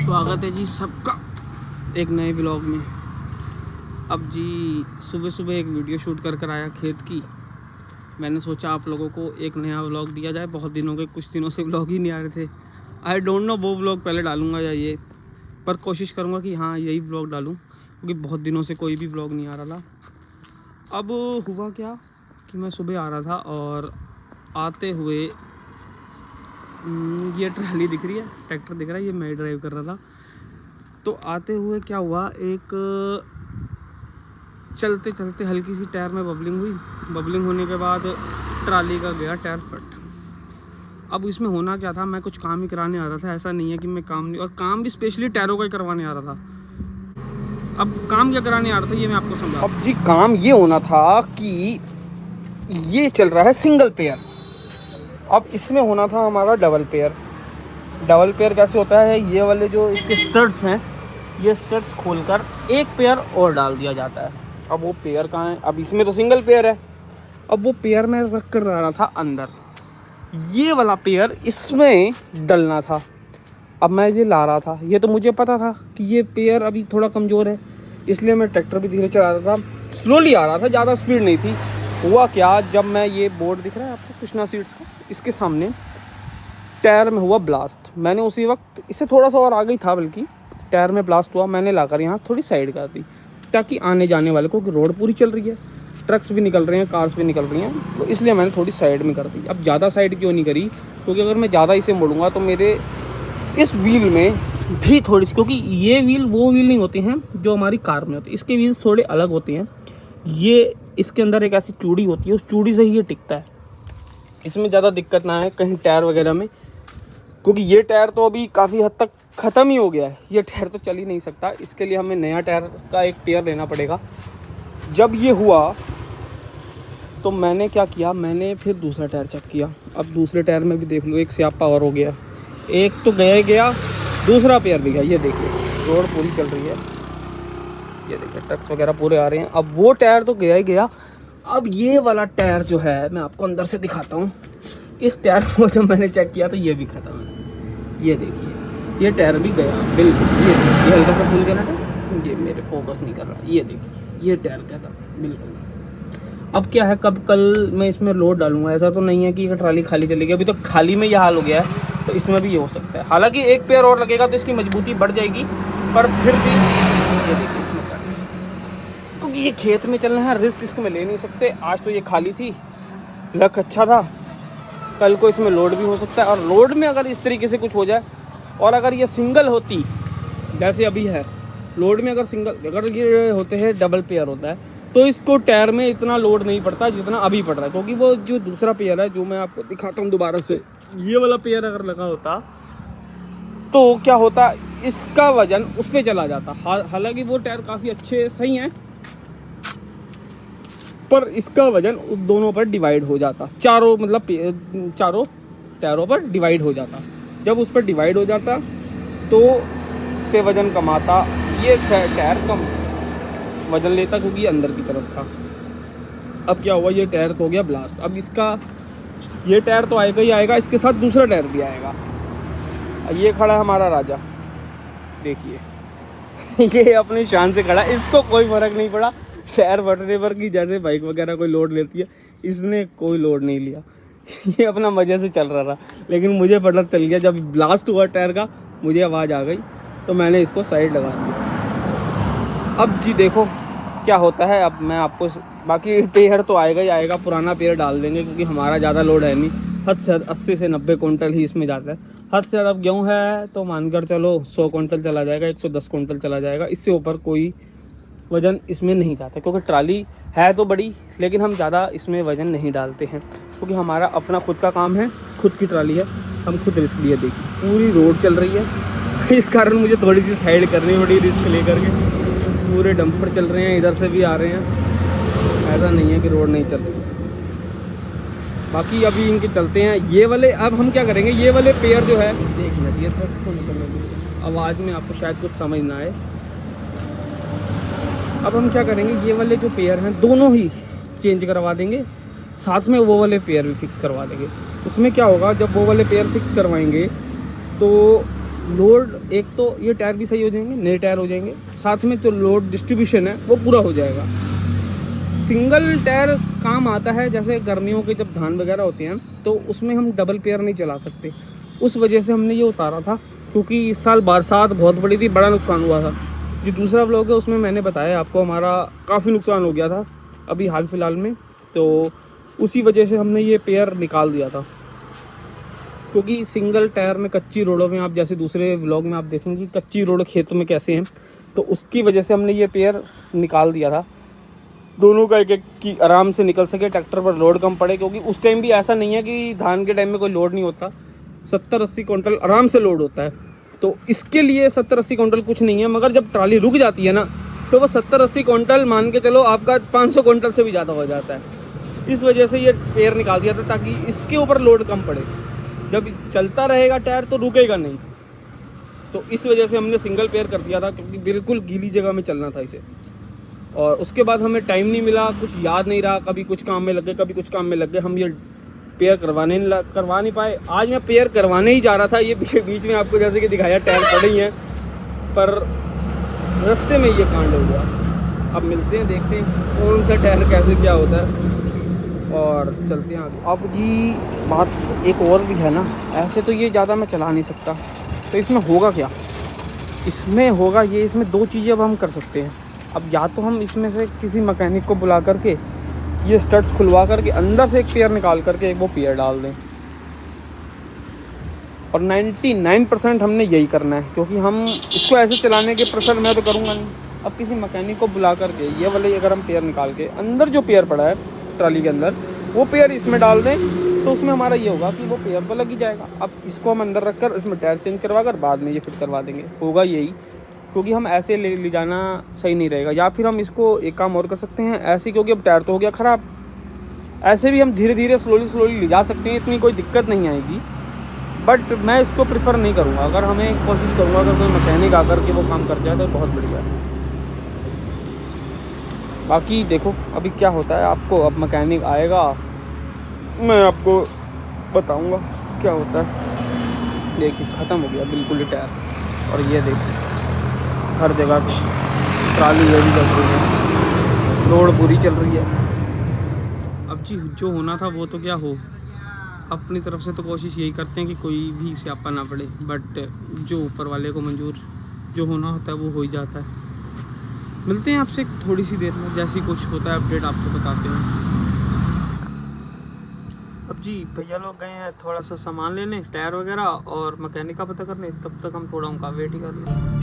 स्वागत है जी सबका एक नए ब्लॉग में। अब जी सुबह सुबह एक वीडियो शूट कर आया खेत की। मैंने सोचा आप लोगों को एक नया व्लॉग दिया जाए। बहुत दिनों के कुछ दिनों से व्लॉग ही नहीं आ रहे थे। आई डोंट नो वो व्लॉग पहले डालूंगा या ये, पर कोशिश करूँगा कि हाँ यही व्लॉग डालूँ, क्योंकि बहुत दिनों से कोई भी व्लॉग नहीं आ रहा था। अब हुआ क्या कि मैं सुबह आ रहा था और आते हुए ये ट्राली दिख रही है, ट्रैक्टर दिख रहा है, ये मैं ड्राइव कर रहा था। तो आते हुए क्या हुआ, एक चलते चलते हल्की सी टायर में बबलिंग हुई। बबलिंग होने के बाद ट्राली का गया टायर फट। अब इसमें होना क्या था, मैं कुछ काम ही कराने आ रहा था, ऐसा नहीं है कि मैं काम नहीं, और काम भी स्पेशली टायरों का ही करवाने आ रहा था। अब काम क्या कराने आ रहा था ये मैं आपको समझा। अब जी काम ये होना था कि ये चल रहा है सिंगल पेयर, अब इसमें होना था हमारा डबल पेयर। डबल पेयर कैसे होता है, ये वाले जो इसके स्टड्स हैं, ये स्टड्स खोलकर एक पेयर और डाल दिया जाता है। अब वो पेयर कहाँ है, अब इसमें तो सिंगल पेयर है, अब वो पेयर में रख कर रहा था अंदर, ये वाला पेयर इसमें डलना था। अब मैं ये ला रहा था, ये तो मुझे पता था कि ये पेयर अभी थोड़ा कमज़ोर है, इसलिए मैं ट्रैक्टर भी धीरे चला रहा था, स्लोली आ रहा था, ज़्यादा स्पीड नहीं थी। हुआ क्या, जब मैं ये बोर्ड दिख रहा है आपको कृष्णा सीड्स का, इसके सामने टायर में हुआ ब्लास्ट। मैंने उसी वक्त, इससे थोड़ा सा और आगे ही था बल्कि, टायर में ब्लास्ट हुआ। मैंने लाकर यहाँ थोड़ी साइड कर दी ताकि आने जाने वाले को, कि रोड पूरी चल रही है, ट्रक्स भी निकल रहे हैं, कार्स भी निकल रही हैं, तो इसलिए मैंने थोड़ी साइड में कर दी। अब ज़्यादा साइड क्यों नहीं करी, क्योंकि अगर मैं ज़्यादा इसे मोड़ूंगा तो मेरे इस व्हील में भी थोड़ी सी, क्योंकि ये व्हील वो व्हील नहीं होते हैं जो हमारी कार में होती है, इसके व्हील्स थोड़े अलग होते हैं। ये इसके अंदर एक ऐसी चूड़ी होती है, उस चूड़ी से ही ये टिकता है, इसमें ज़्यादा दिक्कत ना है कहीं टायर वगैरह में, क्योंकि ये टायर तो अभी काफ़ी हद तक ख़त्म ही हो गया है, ये टायर तो चल ही नहीं सकता। इसके लिए हमें नया टायर का एक पेयर लेना पड़ेगा। जब ये हुआ तो मैंने क्या किया, मैंने फिर दूसरा टायर चेक किया। अब दूसरे टायर में भी देख लो, एक स्यापा और हो गया, एक तो गया ही गया, दूसरा पेयर भी गया। ये देखिए रोड पूरी चल रही है, ये देखिए ट्रक्स वगैरह पूरे आ रहे हैं। अब वो टायर तो गया ही गया। अब ये वाला टायर जो है, मैं आपको अंदर से दिखाता हूँ, इस टायर को जब मैंने चेक किया तो ये भी ख़त्म है। ये देखिए ये टायर भी गया बिल्कुल, ये हल्का सा खुल गया ना, ये मेरे फोकस नहीं कर रहा, ये देखिए ये टायर खत्म बिल्कुल। अब क्या है, कब कल मैं इसमें लोड डालूंगा, ऐसा तो नहीं है कि ये ट्राली खाली चलेगी, अभी तो खाली में ये हाल हो गया है, तो इसमें भी ये हो सकता है। हालांकि एक पेयर और लगेगा तो इसकी मजबूती बढ़ जाएगी, पर फिर भी ये देखिए इसमें क्या, क्योंकि ये खेत में चलना है, रिस्क इसको में ले नहीं सकते। आज तो ये खाली थी, लक अच्छा था, कल को इसमें लोड भी हो सकता है, और लोड में अगर इस तरीके से कुछ हो जाए, और अगर ये सिंगल होती जैसे अभी है, लोड में अगर सिंगल, अगर ये होते हैं डबल पेयर होता है, तो इसको टायर में इतना लोड नहीं पड़ता जितना अभी पड़ रहा है। क्योंकि वो जो दूसरा पेयर है, जो मैं आपको दिखाता हूँ दोबारा से, ये वाला पेयर अगर लगा होता तो क्या होता, इसका वजन उस पर चला जाता। हालांकि वो टायर काफ़ी अच्छे सही हैं, पर इसका वजन उस दोनों पर डिवाइड हो जाता, चारों मतलब चारों टायरों पर डिवाइड हो जाता। जब उस पर डिवाइड हो जाता तो इस पर वजन कम आता, ये टायर कम वजन लेता क्योंकि ये अंदर की तरफ था। अब क्या हुआ, ये टायर तो हो गया ब्लास्ट। अब इसका ये टायर तो आएगा ही आएगा, इसके साथ दूसरा टायर भी आएगा। ये खड़ा है हमारा राजा, देखिए ये अपनी शान से खड़ा है, इसको कोई फ़र्क नहीं पड़ा टायर फटने पर, कि जैसे बाइक वगैरह कोई लोड लेती है, इसने कोई लोड नहीं लिया, ये अपना मज़े से चल रहा था। लेकिन मुझे पता चल गया, जब ब्लास्ट हुआ टायर का, मुझे आवाज़ आ गई, तो मैंने इसको साइड लगा दिया। अब जी देखो क्या होता है। अब मैं आपको, बाकी पेयर तो आएगा ही आएगा, पुराना पेयर डाल देंगे, क्योंकि हमारा ज़्यादा लोड है नहीं, हद से 80 से 90 कुंटल ही इसमें जाता है। हद से ज़्यादा गेहूँ है तो मानकर चलो 100 कुंटल चला जाएगा, 110 कुंटल चला जाएगा, इससे ऊपर कोई वज़न इसमें नहीं जाता, क्योंकि ट्राली है तो बड़ी, लेकिन हम ज़्यादा इसमें वज़न नहीं डालते हैं, क्योंकि हमारा अपना खुद का काम है, खुद की ट्राली है, हम खुद रिस्क लिए। देखिए पूरी रोड चल रही है, इस कारण मुझे थोड़ी सी साइड करनी पड़ी रिस्क लेकर के। पूरे डंपर चल रहे हैं, इधर से भी आ रहे हैं, ऐसा नहीं है कि रोड नहीं चल रही। बाकी अभी इनके चलते हैं ये वाले। अब हम क्या करेंगे, ये वाले पेयर जो है, देख मिनट, ये आवाज़ में आपको शायद कुछ समझ ना आए। अब हम क्या करेंगे, ये वाले जो पेयर हैं दोनों ही चेंज करवा देंगे, साथ में वो वाले पेयर भी फिक्स करवा देंगे। उसमें क्या होगा, जब वो वाले पेयर फिक्स करवाएंगे तो लोड, एक तो ये टायर भी सही हो जाएंगे, नए टायर हो जाएंगे, साथ में तो लोड डिस्ट्रीब्यूशन है वो पूरा हो जाएगा। सिंगल टायर काम आता है जैसे गर्मियों के जब धान वगैरह होते हैं तो उसमें हम डबल पेयर नहीं चला सकते, उस वजह से हमने ये उतारा था, क्योंकि इस साल बरसात बहुत बड़ी थी, बड़ा नुकसान हुआ था। जो दूसरा व्लॉग है उसमें मैंने बताया आपको हमारा काफ़ी नुकसान हो गया था अभी हाल फिलहाल में, तो उसी वजह से हमने ये पेयर निकाल दिया था। क्योंकि सिंगल टायर में कच्ची रोडों में, आप जैसे दूसरे व्लॉग में आप देखेंगे कच्ची रोड खेतों में कैसे हैं, तो उसकी वजह से हमने ये पेयर निकाल दिया था। दोनों का एक एक की आराम से निकल सके, ट्रैक्टर पर लोड कम पड़े, क्योंकि उस टाइम भी ऐसा नहीं है कि धान के टाइम में कोई लोड नहीं होता, 70-80 क्विंटल आराम से लोड होता है। तो इसके लिए 70-80 क्विंटल कुछ नहीं है, मगर जब ट्राली रुक जाती है ना तो वो 70-80 क्विंटल मान के चलो आपका 500 क्विंटल से भी ज़्यादा हो जाता है। इस वजह से ये पेयर निकाल दिया था ताकि इसके ऊपर लोड कम पड़े, जब चलता रहेगा टायर तो रुकेगा नहीं। तो इस वजह से हमने सिंगल पेयर कर दिया था, क्योंकि बिल्कुल गीली जगह में चलना था इसे। और उसके बाद हमें टाइम नहीं मिला, कुछ याद नहीं रहा, कभी कुछ काम में लग गए, कभी कुछ काम में लग गए, हम ये पेयर करवा नहीं पाए। आज मैं पेयर करवाने ही जा रहा था, ये बीच में आपको जैसे कि दिखाया टायर पड़े ही हैं, पर रास्ते में ये कांड हो गया। अब मिलते हैं, देखते हैं कौन सा टायर कैसे क्या होता है और चलते हैं आगे। अब जी बात एक और भी है ना, ऐसे तो ये ज़्यादा मैं चला नहीं सकता, तो इसमें होगा क्या, इसमें होगा ये, इसमें दो चीज़ें अब हम कर सकते हैं। अब या तो हम इसमें से किसी मैकेनिक को बुला करके ये स्टड्स खुलवा करके अंदर से एक पेयर निकाल करके वो पेयर डाल दें, और 99% हमने यही करना है, क्योंकि हम इसको ऐसे चलाने के प्रेशर मैं तो करूँगा नहीं। अब किसी मैकेनिक को बुला करके ये वाले अगर हम पेयर निकाल के अंदर जो पेयर पड़ा है ट्राली के अंदर वो पेयर इसमें डाल दें, तो उसमें हमारा ये होगा कि वो पेयर तो लग ही जाएगा। अब इसको हम अंदर रख कर इसमें टायर चेंज करवा कर बाद में ये फिट करवा देंगे, होगा यही। क्योंकि हम ऐसे ले जाना सही नहीं रहेगा, या फिर हम इसको एक काम और कर सकते हैं ऐसे, क्योंकि अब टायर तो हो गया ख़राब, ऐसे भी हम धीरे धीरे स्लोली ले जा सकते हैं, इतनी कोई दिक्कत नहीं आएगी। बट मैं इसको प्रेफर नहीं करूँगा, अगर हमें कोशिश करूँगा अगर कोई मैकेनिक आकर के वो काम कर जाए तो बहुत बढ़िया है। बाकी देखो अभी क्या होता है, आपको अब मैकेनिक आएगा मैं आपको बताऊँगा क्या होता है। देखिए ख़त्म हो गया बिल्कुल ही टायर, और ये देखिए हर जगह से ट्राली ये भी चल रही है, रोड पूरी चल रही है। अब जी जो होना था वो तो क्या हो, अपनी तरफ से तो कोशिश यही करते हैं कि कोई भी स्यापा ना पड़े, बट जो ऊपर वाले को मंजूर जो होना होता है वो हो ही जाता है। मिलते हैं आपसे थोड़ी सी देर में, जैसी कुछ होता है अपडेट आपको बताते हैं। अब जी भैया लोग गए हैं थोड़ा सा सामान लेने, टायर वगैरह और मैकेनिक का पता करने, तब तक हम थोड़ा उनका वेट ही कर लें।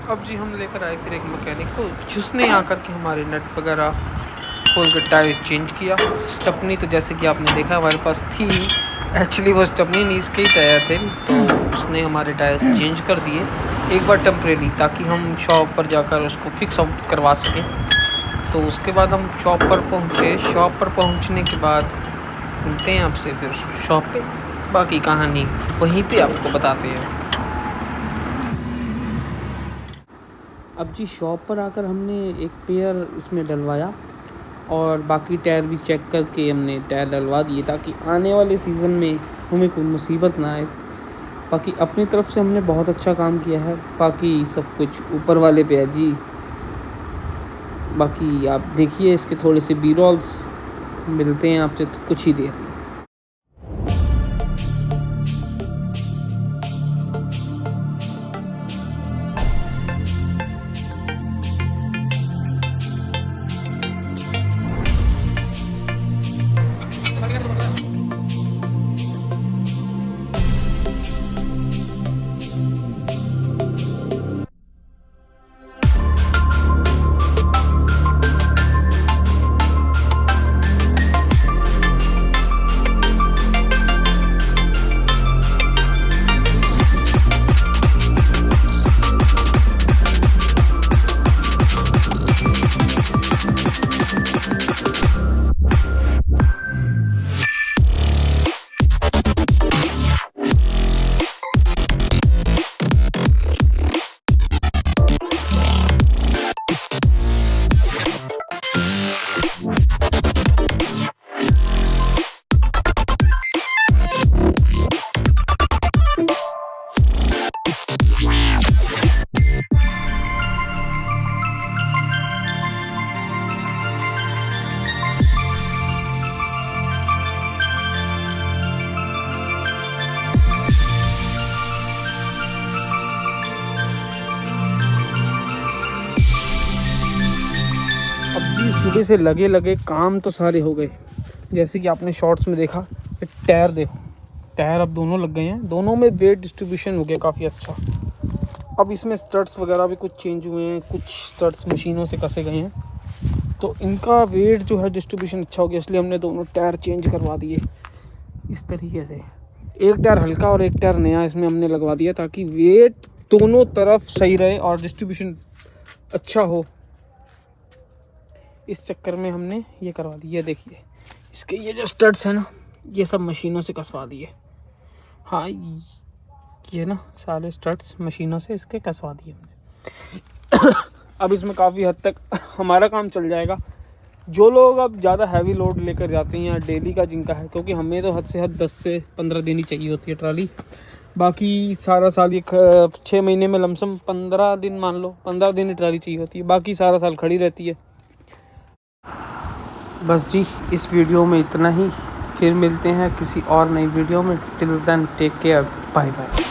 अब जी हम लेकर आए फिर एक मैकेनिक को, जिसने आकर के हमारे नट वगैरह खोल कर टायर चेंज किया। स्टपनी तो जैसे कि आपने देखा हमारे पास थी, एक्चुअली वो स्टपनी नहीं इसके ही टायर थे, तो उसने हमारे टायर चेंज कर दिए एक बार टेम्परेरी, ताकि हम शॉप पर जाकर उसको फिक्स आउट करवा सकें। तो उसके बाद हम शॉप पर पहुँचे। शॉप पर पहुँचने के बाद मिलते हैं आपसे फिर शॉप पे, बाकी कहानी वहीं पे आपको बताते हैं। अब जी शॉप पर आकर हमने एक पेयर इसमें डलवाया और बाकी टायर भी चेक करके हमने टायर डलवा दिए ताकि आने वाले सीज़न में हमें कोई मुसीबत ना आए। बाकी अपनी तरफ से हमने बहुत अच्छा काम किया है, बाकी सब कुछ ऊपर वाले पे है जी। बाकी आप देखिए इसके थोड़े से बी रोल्स, मिलते हैं आपसे तो कुछ ही देर में। अब भी सुबह से लगे काम तो सारे हो गए। जैसे कि आपने शॉर्ट्स में देखा, टायर देखो, टायर अब दोनों लग गए हैं, दोनों में वेट डिस्ट्रीब्यूशन हो गया काफ़ी अच्छा। अब इसमें स्टड्स वगैरह भी कुछ चेंज हुए हैं, कुछ स्टड्स मशीनों से कसे गए हैं, तो इनका वेट जो है डिस्ट्रीब्यूशन अच्छा हो गया, इसलिए हमने दोनों टायर चेंज करवा दिए इस तरीके से। एक टायर हल्का और एक टायर नया इसमें हमने लगवा दिया ताकि वेट दोनों तरफ सही रहे और डिस्ट्रीब्यूशन अच्छा हो। इस चक्कर में हमने ये करवा दिया। देखिए इसके ये जो स्टड्स हैं ना, ये सब मशीनों से कसवा दिए। हाँ, ये ना सारे स्टड्स मशीनों से इसके कसवा दिए हमने। अब इसमें काफ़ी हद तक हमारा काम चल जाएगा। जो लोग अब ज़्यादा हैवी लोड लेकर जाते हैं या डेली का जिनका है, क्योंकि हमें तो हद से हद 10 से 15 दिन ही चाहिए होती है ट्राली। बाकी सारा साल ये 6 महीने में लमसम 15 दिन, मान लो 15 दिन ही ट्राली चाहिए होती है, बाकी सारा साल खड़ी रहती है। बस जी, इस वीडियो में इतना ही। फिर मिलते हैं किसी और नई वीडियो में। Till then take care, bye bye.